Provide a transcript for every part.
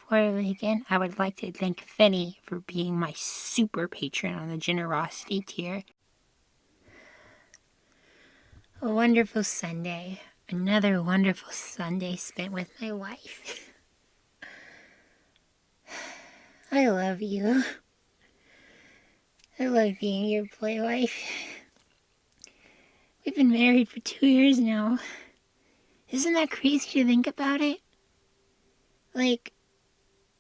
Before we begin, I would like to thank Finny for being my super patron on the generosity tier. A wonderful Sunday. Another wonderful Sunday spent with my wife. I love you. I love being your Boywife. We've been married for 2 years now. Isn't that crazy to think about it? Like,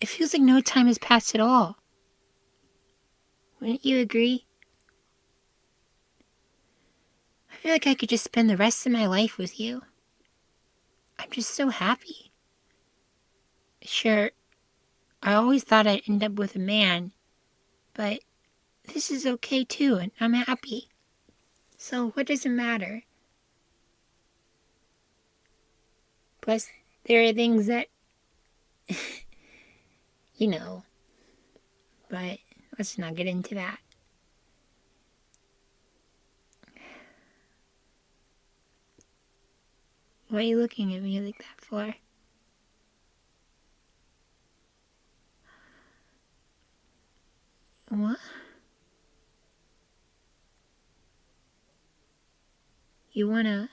it feels like no time has passed at all. Wouldn't you agree? I feel like I could just spend the rest of my life with you. I'm just so happy. Sure, I always thought I'd end up with a man, but this is okay too, and I'm happy. So what does it matter? Plus, there are things that, you know, but let's not get into that. Why are you looking at me like that for? What? You wanna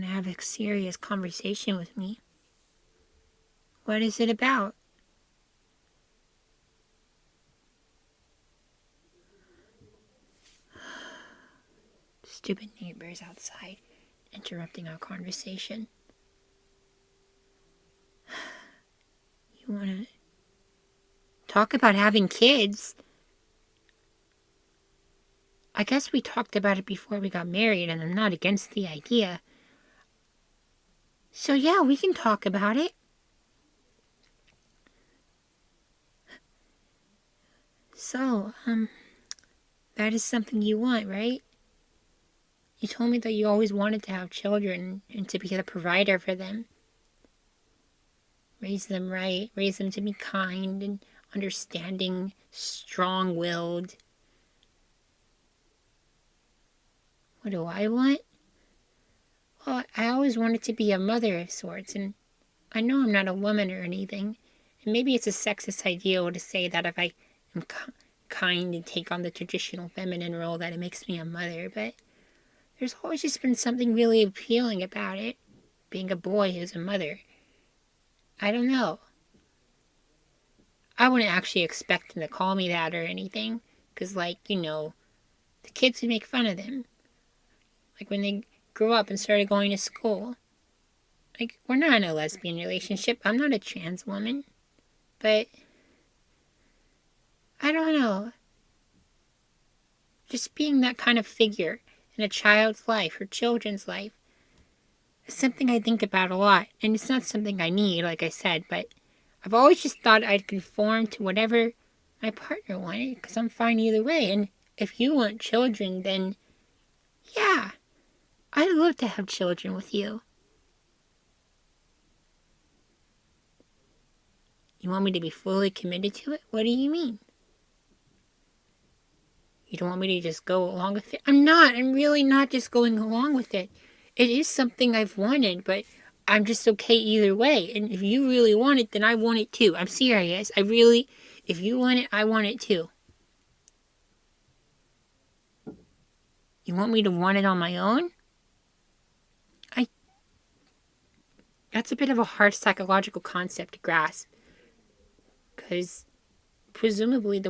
have a serious conversation with me? What is it about? Stupid neighbors outside interrupting our conversation. You wanna talk about having kids? I guess we talked about it before we got married, and I'm not against the idea. So yeah, we can talk about it. So, that is something you want, right? You told me that you always wanted to have children and to be the provider for them. Raise them right, raise them to be kind and understanding, strong-willed. What do I want? Well, I always wanted to be a mother of sorts, and I know I'm not a woman or anything, and maybe it's a sexist ideal to say that if I am kind and take on the traditional feminine role that it makes me a mother, but there's always just been something really appealing about it, being a boy who's a mother. I don't know. I wouldn't actually expect them to call me that or anything, because, like, you know, the kids would make fun of them. Like, when they grew up and started going to school. Like, we're not in a lesbian relationship. I'm not a trans woman. But I don't know. Just being that kind of figure in a child's life or children's life is something I think about a lot. And it's not something I need, like I said, but I've always just thought I'd conform to whatever my partner wanted, because I'm fine either way. And if you want children, then yeah, I'd love to have children with you. You want me to be fully committed to it? What do you mean? You don't want me to just go along with it? I'm not. I'm really not just going along with it. It is something I've wanted, but I'm just okay either way. And if you really want it, then I want it too. I'm serious. If you want it, I want it too. You want me to want it on my own? That's a bit of a hard psychological concept to grasp. Because presumably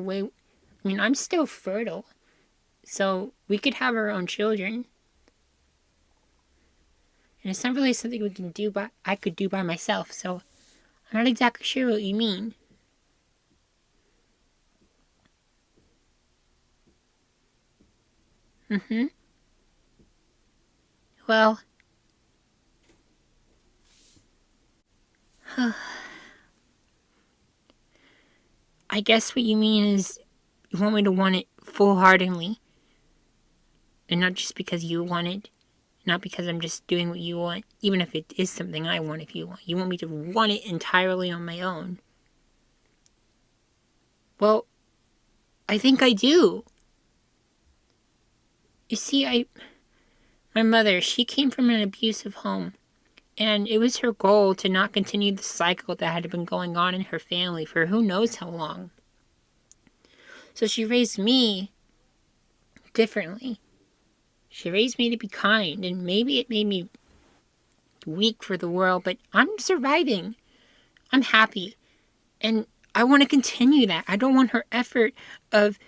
I'm still fertile. So we could have our own children. And it's not really something I could do by myself. So I'm not exactly sure what you mean. Well, I guess what you mean is you want me to want it full-heartedly. And not just because you want it. Not because I'm just doing what you want. Even if it is something I want if you want. You want me to want it entirely on my own. Well, I think I do. You see, my mother, she came from an abusive home. And it was her goal to not continue the cycle that had been going on in her family for who knows how long. So she raised me differently. She raised me to be kind, and maybe it made me weak for the world, but I'm surviving. I'm happy. And I want to continue that. I don't want her effort of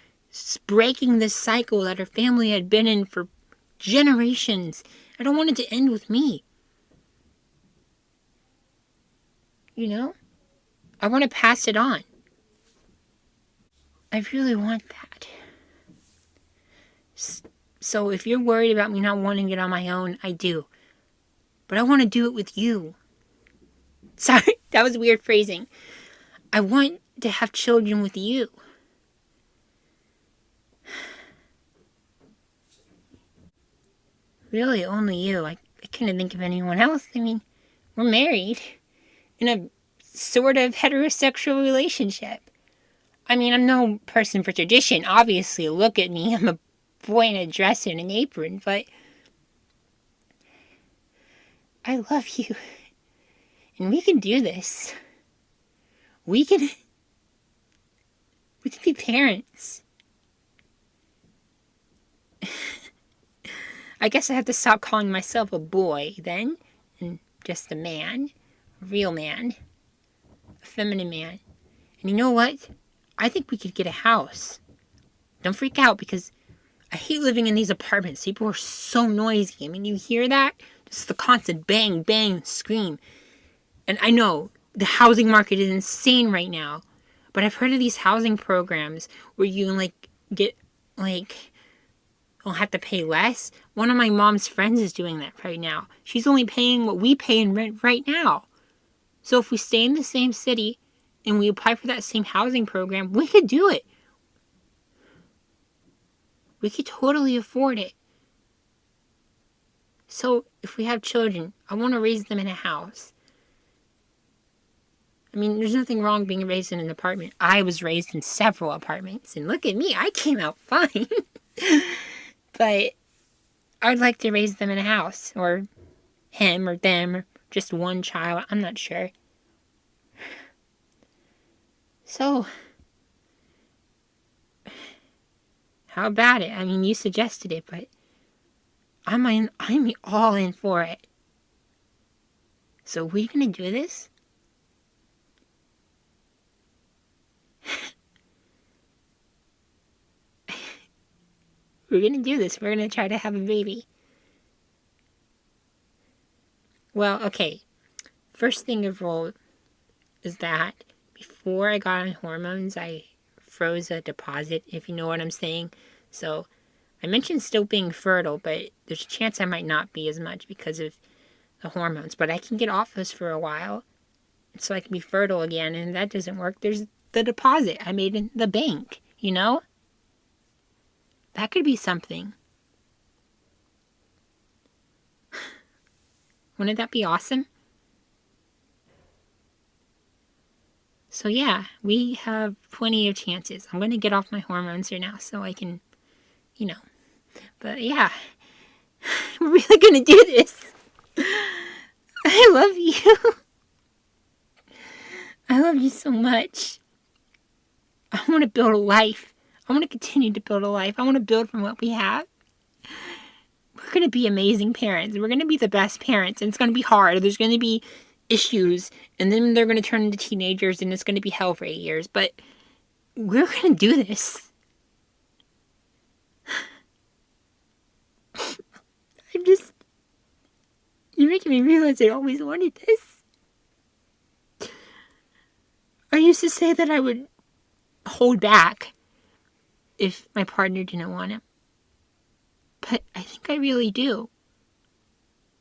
breaking this cycle that her family had been in for generations. I don't want it to end with me. You know? I want to pass it on. I really want that. So if you're worried about me not wanting it on my own, I do. But I want to do it with you. Sorry, that was weird phrasing. I want to have children with you. Really, only you. I couldn't think of anyone else. I mean, we're married in a sort of heterosexual relationship. I mean, I'm no person for tradition. Obviously, look at me. I'm a boy in a dress and an apron, but I love you. And we can do this. We can be parents. I guess I have to stop calling myself a boy then, and just a man, a real man, a feminine man. And you know what? I think we could get a house. Don't freak out, because I hate living in these apartments. People are so noisy. I mean, you hear that? Just the constant bang, bang, scream. And I know the housing market is insane right now, but I've heard of these housing programs where you will have to pay less. One of my mom's friends is doing that right now. She's only paying what we pay in rent right now. So if we stay in the same city and we apply for that same housing program, we could do it. We could totally afford it. So if we have children, I want to raise them in a house. I mean, there's nothing wrong being raised in an apartment. I was raised in several apartments, and look at me, I came out fine. But I'd like to raise them in a house, or him or them, or just one child. I'm not sure. So, how about it? I mean, you suggested it, but I'm all in for it. So we're gonna do this? We're gonna do this. We're gonna try to have a baby. Well, okay. First thing of all is that before I got on hormones, I froze a deposit, if you know what I'm saying. So I mentioned still being fertile, but there's a chance I might not be as much because of the hormones. But I can get off those for a while, so I can be fertile again. And if that doesn't work, there's the deposit I made in the bank, you know? That could be something. Wouldn't that be awesome? So yeah, we have plenty of chances. I'm going to get off my hormones right now so I can, But yeah, we're really going to do this. I love you. I love you so much. I want to build a life. I want to continue to build a life. I want to build from what we have. We're going to be amazing parents. We're going to be the best parents. And it's going to be hard. There's going to be issues. And then they're going to turn into teenagers. And it's going to be hell for 8 years. But we're going to do this. You're making me realize I always wanted this. I used to say that I would hold back if my partner didn't want it. But I think I really do.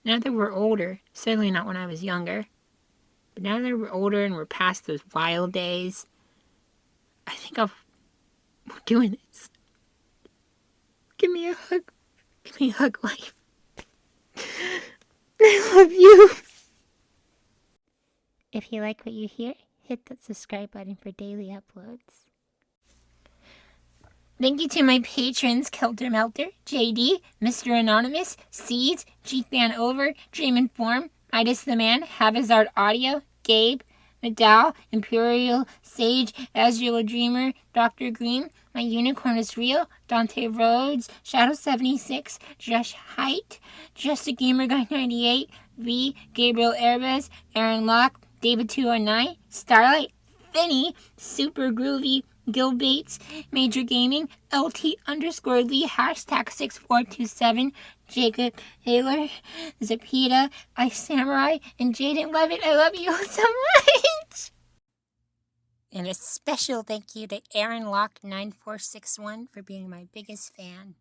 Now that we're older, certainly not when I was younger, but now that we're older and we're past those wild days, I think we're doing this. Give me a hug. Give me a hug, life. I love you. If you like what you hear, hit that subscribe button for daily uploads. Thank you to my patrons, Kelter Melter, JD, Mr. Anonymous, Seeds, G-Fan Over, Dream Inform, Midas the Man, Havizard Audio, Gabe, Nadal, Imperial Sage, Azrael Dreamer, Dr. Green, My Unicorn is Real, Dante Rhodes, Shadow76, Josh Height, Just a Gamer Guy 98, V, Gabriel Airbus, Aaron Locke, David 209, Starlight, Finny, Super Groovy, Gil Bates, Major Gaming, LT_Lee, #6427, Jacob Taylor, Zapita, Ice Samurai, and Jaden Levitt. I love you so much! And a special thank you to Aaron Locke 9461 for being my biggest fan.